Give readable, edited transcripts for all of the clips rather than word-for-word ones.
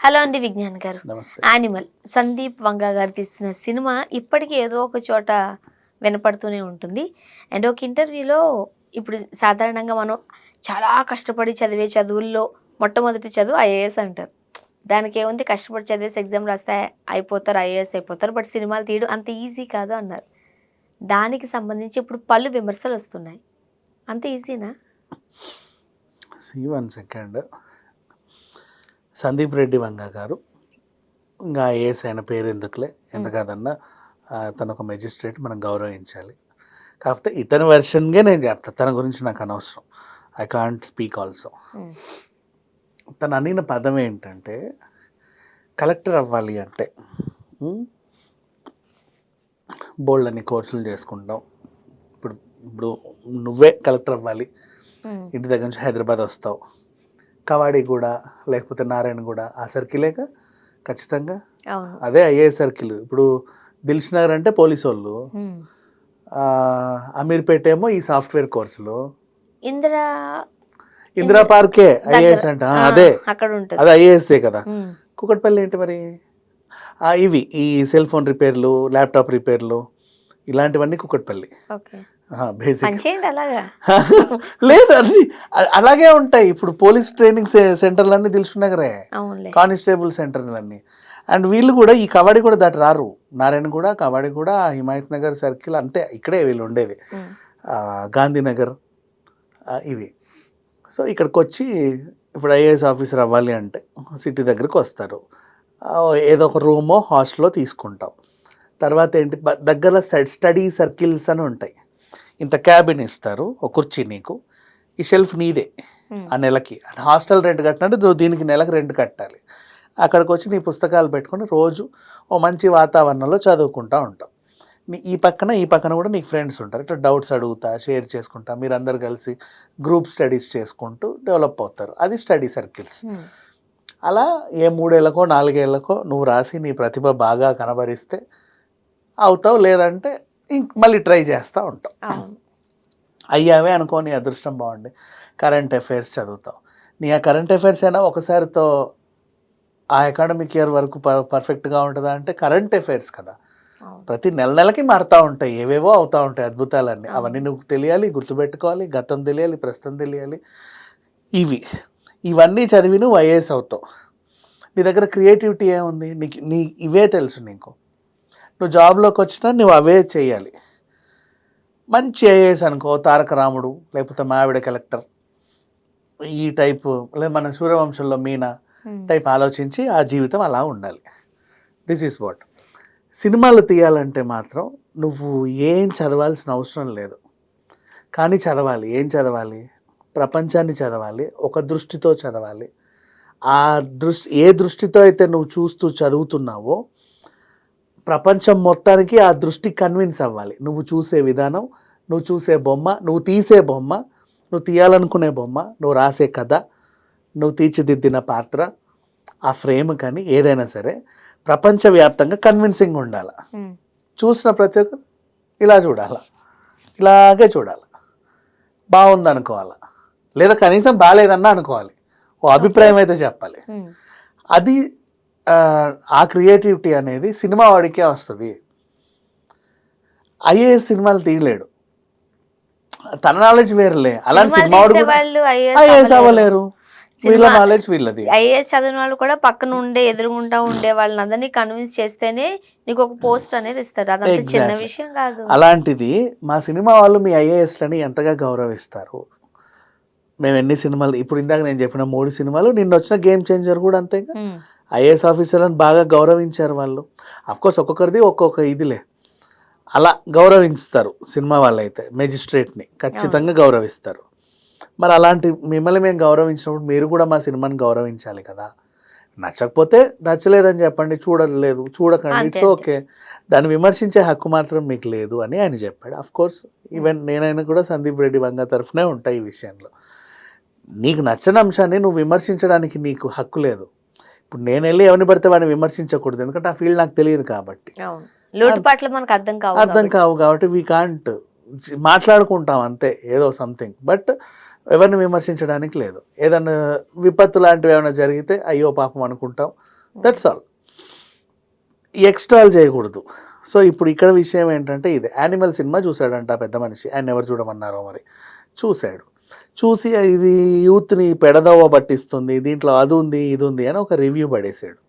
Hello అండి విజ్ఞాన్ గారు. నమస్తే. యానిమల్ సందీప్ వంగ గారు తీసిన సినిమా ఇప్పటికీ ఏదో ఒక చోట వినపడుతూనే ఉంటుంది. అండ్ ఒక ఇంటర్వ్యూలో ఇప్పుడు సాధారణంగా మనం చాలా కష్టపడి చదివే చదువుల్లో మొట్టమొదటి చదువు ఐఏఎస్ అంటారు. దానికి ఏముంది, కష్టపడి చదివేసి ఎగ్జామ్ రాస్తే అయిపోతారు, ఐఏఎస్ అయిపోతారు. బట్ సినిమాలు తీయడం అంత ఈజీ కాదు అన్నారు. దానికి సంబంధించి ఇప్పుడు పలు విమర్శలు వస్తున్నాయి. అంత ఈజీనా? One second. సందీప్ రెడ్డి వంగ గారు ఇంకా ఐఏఎస్ ఆయన పేరు ఎందుకులే, ఎంత కాదన్నా తను ఒక మెజిస్ట్రేట్, మనం గౌరవించాలి. కాకపోతే ఇతని వెర్షన్గా నేను చెప్తాను, తన గురించి నాకు అనవసరం. I can't speak also. తను అనిన పదం ఏంటంటే, కలెక్టర్ అవ్వాలి అంటే బోల్డ్ అని కోర్సులు చేసుకుంటాం. ఇప్పుడు ఇప్పుడు నువ్వే కలెక్టర్ అవ్వాలి, ఇంటి దగ్గర నుంచి హైదరాబాద్ వస్తావు, కవాడిగూడ లేకపోతే నారాయణగూడ ఆ సర్కిలేక ఖచ్చితంగా అదే ఐఏఎస్ సర్కిల్. ఇప్పుడు దిల్ష్ నగర్ అంటే పోలీసు వాళ్ళు, అమీర్పేట ఏమో ఈ సాఫ్ట్వేర్ కోర్సులు, ఇందిరా పార్కే ఐఏఎస్ అంట, అదే అదే ఐఏఎస్ఏ కదా. కూకట్పల్లి ఏంటి మరి? ఇవి ఈ సెల్ ఫోన్ రిపేర్లు, ల్యాప్టాప్ రిపేర్లు, ఇలాంటివన్నీ కూకట్పల్లి. బేసిక్ లేదు, అన్ని అలాగే ఉంటాయి. ఇప్పుడు పోలీస్ ట్రైనింగ్ సెంటర్లన్నీ తెలుసున్నాగరే, కానిస్టేబుల్ సెంటర్లన్నీ. అండ్ వీళ్ళు కూడా ఈ కవాడి కూడా దాటి రారు. నారాయణ కూడా, కవాడి కూడా, హిమాయత్ నగర్ సర్కిల్ అంతే, ఇక్కడే వీళ్ళు ఉండేది. గాంధీనగర్ ఇవి. సో ఇక్కడికి వచ్చి ఇప్పుడు ఐఏఎస్ ఆఫీసర్ అవ్వాలి అంటే సిటీ దగ్గరకు వస్తారు, ఏదో ఒక రూమో హాస్టల్లో తీసుకుంటాం. తర్వాత ఏంటి, దగ్గర స్టడీ సర్కిల్స్ అని ఉంటాయి. ఇంత క్యాబిన్ ఇస్తారు, ఒక కుర్చీ నీకు, ఈ షెల్ఫ్ నీదే ఆ నెలకి. హాస్టల్ రెంట్ కట్టినట్టు నువ్వు దీనికి నెలకు రెంట్ కట్టాలి. అక్కడికి వచ్చి నీ పుస్తకాలు పెట్టుకొని రోజు ఓ మంచి వాతావరణంలో చదువుకుంటూ ఉంటాం. ఈ పక్కన కూడా నీకు ఫ్రెండ్స్ ఉంటారు. ఇట్లా డౌట్స్ అడుగుతా, షేర్ చేసుకుంటా, మీరు అందరు కలిసి గ్రూప్ స్టడీస్ చేసుకుంటూ డెవలప్ అవుతారు. అది స్టడీ సర్కిల్స్. అలా ఏ 3 ఏళ్ళకో 4 ఏళ్ళకో నువ్వు రాసి నీ ప్రతిభ బాగా కనబరిస్తే అవుతావు, లేదంటే మళ్ళీ ట్రై చేస్తూ ఉంటావు. అయ్యావే అనుకో, నీ అదృష్టం బాగుండి కరెంట్ అఫైర్స్ చదువుతావు. నీ ఆ కరెంట్ అఫైర్స్ అయినా ఒకసారితో ఆ అకాడమిక్ ఇయర్ వరకు పర్ఫెక్ట్గా ఉంటుందా అంటే కరెంట్ అఫైర్స్ కదా, ప్రతి నెలకి మారుతూ ఉంటాయి, ఏవేవో అవుతూ ఉంటాయి అద్భుతాలన్నీ. అవన్నీ నువ్వు తెలియాలి, గుర్తుపెట్టుకోవాలి, గతం తెలియాలి, ప్రస్తుతం తెలియాలి. ఇవన్నీ చదివి నువ్వు ఐఏఎస్ అవుతావు. నీ దగ్గర క్రియేటివిటీ ఏముంది, నీ ఇవే తెలుసు నీకు. నువ్వు జాబ్లోకి వచ్చినా నువ్వు అవే చేయాలి. మంచి ఐఏఎస్ అనుకో, తారక రాముడు లేకపోతే మావిడ కలెక్టర్ ఈ టైపు, లేదా మన సూర్యవంశంలో మీనా టైప్ ఆలోచించి ఆ జీవితం అలా ఉండాలి. This is what. సినిమాలు తీయాలంటే మాత్రం నువ్వు ఏం చదవాల్సిన అవసరం లేదు, కానీ చదవాలి. ఏం చదవాలి? ప్రపంచాన్ని చదవాలి, ఒక దృష్టితో చదవాలి. ఆ ఏ దృష్టితో అయితే నువ్వు చూస్తూ చదువుతున్నావో ప్రపంచం మొత్తానికి ఆ దృష్టి కన్విన్స్ అవ్వాలి. నువ్వు చూసే విధానం, నువ్వు చూసే బొమ్మ, నువ్వు తీసే బొమ్మ, నువ్వు తీయాలనుకునే బొమ్మ, నువ్వు రాసే కథ, నువ్వు తీర్చిదిద్దిన పాత్ర, ఆ ఫ్రేమ్ కానీ ఏదైనా సరే ప్రపంచవ్యాప్తంగా కన్విన్సింగ్ ఉండాలి. చూసిన ప్రతి ఒక్కరు ఇలా చూడాలి, ఇలాగే చూడాలి, బాగుంది అనుకోవాలి, లేదా కనీసం బాగాలేదన్నా అనుకోవాలి, ఓ అభిప్రాయం అయితే చెప్పాలి. అది ఆ క్రియేటివిటీ అనేది సినిమా వాడికే వస్తుంది. ఐఏఎస్ సినిమాలు తీయలేడు, తన నాలెడ్జ్ వేరులే. అలాంటి సినిమా వాడు ఐఏఎస్ అవ్వలేరు, వీళ్ళ నాలెడ్జ్ వీళ్ళది. ఐఏఎస్ చదివిన వాళ్ళు కూడా పక్కన ఉండే ఎదురుగుంటా ఉండే వాళ్ళని అందరినీ కన్విన్స్ చేస్తేనే నీకు ఒక పోస్ట్ అనేది ఇస్తారు. అదంతా చిన్న విషయం కాదు. అలాంటిది మా సినిమా వాళ్ళు మీ ఐఏఎస్లని ఎంతగా గౌరవిస్తారు. మేము ఎన్ని సినిమాలు, ఇప్పుడు ఇందాక నేను చెప్పిన 3 సినిమాలు, నిన్న వచ్చిన గేమ్ చేంజర్ కూడా అంతేగా, ఐఏఎస్ ఆఫీసర్లను బాగా గౌరవించారు వాళ్ళు. అఫ్కోర్స్ ఒక్కొక్కరిది ఒక్కొక్క ఇదిలే, అలా గౌరవిస్తారు. సినిమా వాళ్ళు అయితే మెజిస్ట్రేట్ని ఖచ్చితంగా గౌరవిస్తారు. మరి అలాంటి మిమ్మల్ని మేము గౌరవించినప్పుడు మీరు కూడా మా సినిమాని గౌరవించాలి కదా. నచ్చకపోతే నచ్చలేదని చెప్పండి, చూడకండి, ఇట్స్ ఓకే. దాన్ని విమర్శించే హక్కు మాత్రం మీకు లేదు అని ఆయన చెప్పాడు. అఫ్కోర్స్ ఈవెన్ నేనైనా కూడా సందీప్ రెడ్డి వంగ తరఫునే ఉంటాయి ఈ విషయంలో. నీకు నచ్చని అంశాన్ని నువ్వు విమర్శించడానికి నీకు హక్కు లేదు. ఇప్పుడు నేను వెళ్ళి ఎవరిని పడితే వాడిని విమర్శించకూడదు, ఎందుకంటే ఆ ఫీల్డ్ నాకు తెలియదు కాబట్టి, అర్థం కావు కాబట్టి వీ కాంట్ మాట్లాడుకుంటాం అంతే ఏదో సంథింగ్. బట్ ఎవరిని విమర్శించడానికి లేదు. ఏదైనా విపత్తు లాంటివి ఏమైనా జరిగితే అయ్యో పాపం అనుకుంటాం, దట్స్ ఆల్. ఎక్స్ట్రాలు చేయకూడదు. సో ఇప్పుడు ఇక్కడ విషయం ఏంటంటే ఇది యానిమల్ సినిమా చూశాడంట పెద్ద మనిషి, ఆయన ఎవరు చూడమన్నారో మరి. చూశాడు, చూసి ఇది యూత్ని పెడదవ పట్టిస్తుంది, దీంట్లో అది ఉంది ఇది ఉంది అని ఒక రివ్యూ పడేసాడు.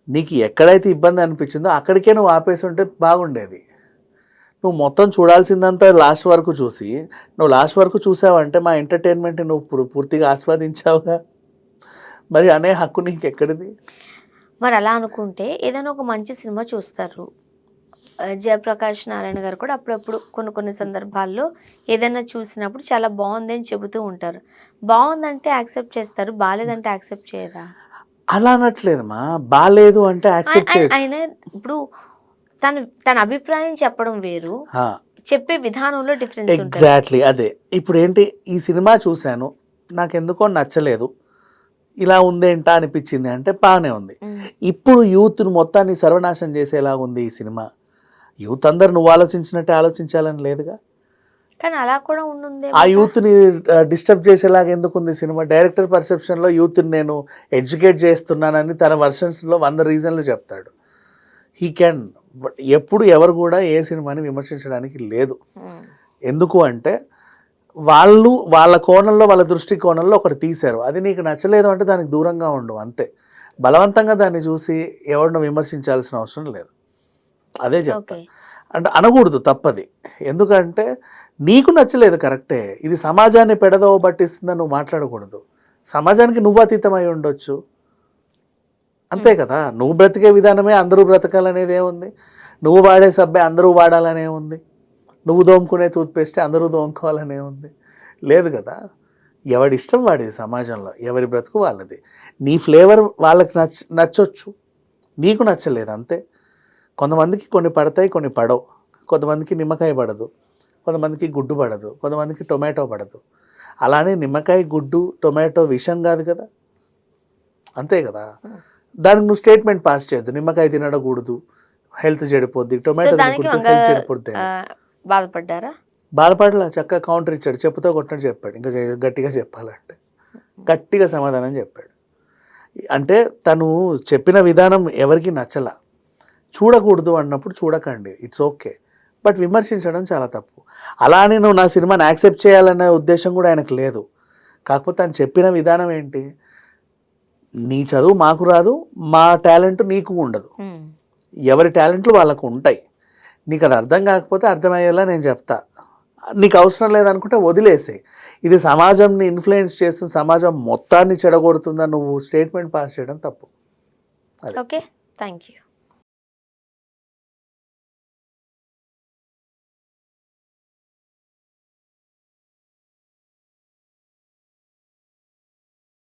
నీకు ఎక్కడైతే ఇబ్బంది అనిపించిందో అక్కడికే నువ్వు ఆపేసి ఉంటే బాగుండేది. నువ్వు మొత్తం చూడాల్సిందంతా లాస్ట్ వరకు చూసి, నువ్వు లాస్ట్ వరకు చూసావంటే మా ఎంటర్టైన్మెంట్ నువ్వు పూర్తిగా ఆస్వాదించావుగా, మరి అనే హక్కు నీకు ఎక్కడిది? మరి అలా అనుకుంటే ఏదైనా ఒక మంచి సినిమా చూస్తారు. జయప్రకాష్ నారాయణ గారు కూడా అప్పుడప్పుడు కొన్ని సందర్భాల్లో ఏదైనా చూసినప్పుడు చాలా బాగుంది అని చెబుతూ ఉంటారు. బాగుందంటే యాక్సెప్ట్ చేస్తారు, బాగాలేదంటే యాక్సెప్ట్ చేయరా? అలా అనట్లేదమ్మా, బాగాలేదు అంటే యాక్సెప్ట్ చేయొచ్చు. ఆయన ఇప్పుడు తన అభిప్రాయం చెప్పడం వేరు, చెప్పే విధానంలో డిఫరెన్స్. ఎగ్జాక్ట్లీ అదే. ఇప్పుడు ఏంటి, ఈ సినిమా చూశాను, నాకెందుకో నచ్చలేదు, ఇలా ఉందేంటా అనిపించింది అంటే బాగానే ఉంది. ఇప్పుడు యూత్ను మొత్తాన్ని సర్వనాశనం చేసేలా ఉంది ఈ సినిమా. యూత్ అందరు నువ్వు ఆలోచించినట్టే ఆలోచించాలని లేదుగా, కానీ అలా కూడా ఉంటుంది. ఆ యూత్ని డిస్టర్బ్ చేసేలాగా ఎందుకు ఉంది సినిమా? డైరెక్టర్ పర్సెప్షన్లో యూత్ని నేను ఎడ్యుకేట్ చేస్తున్నానని తన వర్షన్స్లో 100 రీజన్లు చెప్తాడు. He can. బట్ ఎప్పుడు ఎవరు కూడా ఏ సినిమాని విమర్శించడానికి లేదు. ఎందుకు అంటే వాళ్ళ కోణంలో, వాళ్ళ దృష్టి కోణంలో ఒకటి తీశారు, అది నీకు నచ్చలేదు అంటే దానికి దూరంగా ఉండు అంతే. బలవంతంగా దాన్ని చూసి ఎవరినో విమర్శించాల్సిన అవసరం లేదు. అదే చెప్తా. అంటే అనకూడదు, తప్పది. ఎందుకంటే నీకు నచ్చలేదు కరెక్టే, ఇది సమాజాన్ని పెడదవ పట్టిస్తుందని నువ్వు మాట్లాడకూడదు. సమాజానికి నువ్వు అతీతమై ఉండొచ్చు, అంతే కదా. నువ్వు బ్రతికే విధానమే అందరూ బ్రతకాలనేది ఏముంది? నువ్వు వాడే సబ్బే అందరూ వాడాలనే ఉంది? నువ్వు దోముకునే టూత్పేస్టే అందరూ దోముకోవాలనే ఉంది? లేదు కదా. ఎవడి ఇష్టం వాడేది సమాజంలో, ఎవరి బ్రతుకు వాళ్ళది. నీ ఫ్లేవర్ వాళ్ళకి నచ్చొచ్చు, నీకు నచ్చలేదు అంతే. కొంతమందికి కొన్ని పడతాయి, కొన్ని పడవు. కొంతమందికి నిమ్మకాయ పడదు, కొంతమందికి గుడ్డు పడదు, కొంతమందికి టొమాటో పడదు. అలానే నిమ్మకాయ, గుడ్డు, టొమాటో విషం కాదు కదా, అంతే కదా. దానికి నువ్వు స్టేట్మెంట్ పాస్ చేయొద్దు, నిమ్మకాయ తినకూడదు హెల్త్ చెడిపోద్ది, టొమాటో తినకూడదు హెల్త్ చెడిపోద్ది. బాధపడ్డారా? బాధపడలా, చక్కగా కౌంటర్ ఇచ్చాడు, చెప్పుతో కొట్టినట్టు చెప్పాడు. ఇంకా గట్టిగా చెప్పాలంటే గట్టిగా సమాధానం చెప్పాడు. అంటే తను చెప్పిన విధానం ఎవరికి నచ్చలా. చూడకూడదు అన్నప్పుడు చూడకండి, ఇట్స్ ఓకే. బట్ విమర్శించడం చాలా తప్పు. అలానే నువ్వు నా సినిమాని యాక్సెప్ట్ చేయాలనే ఉద్దేశం కూడా ఆయనకు లేదు. కాకపోతే ఆయన చెప్పిన విధానం ఏంటి, నీ చదువు మాకు రాదు, మా టాలెంట్ నీకు ఉండదు, ఎవరి టాలెంట్లు వాళ్ళకు ఉంటాయి. నీకు అది అర్థం కాకపోతే అర్థమయ్యేలా నేను చెప్తా, నీకు అవసరం లేదనుకుంటే వదిలేసే. ఇది సమాజంని ఇన్ఫ్లుయెన్స్ చేస్తుంది, సమాజం మొత్తాన్ని చెడగొడుతుందని నువ్వు స్టేట్మెంట్ పాస్ చేయడం తప్పు. Okay, thank you.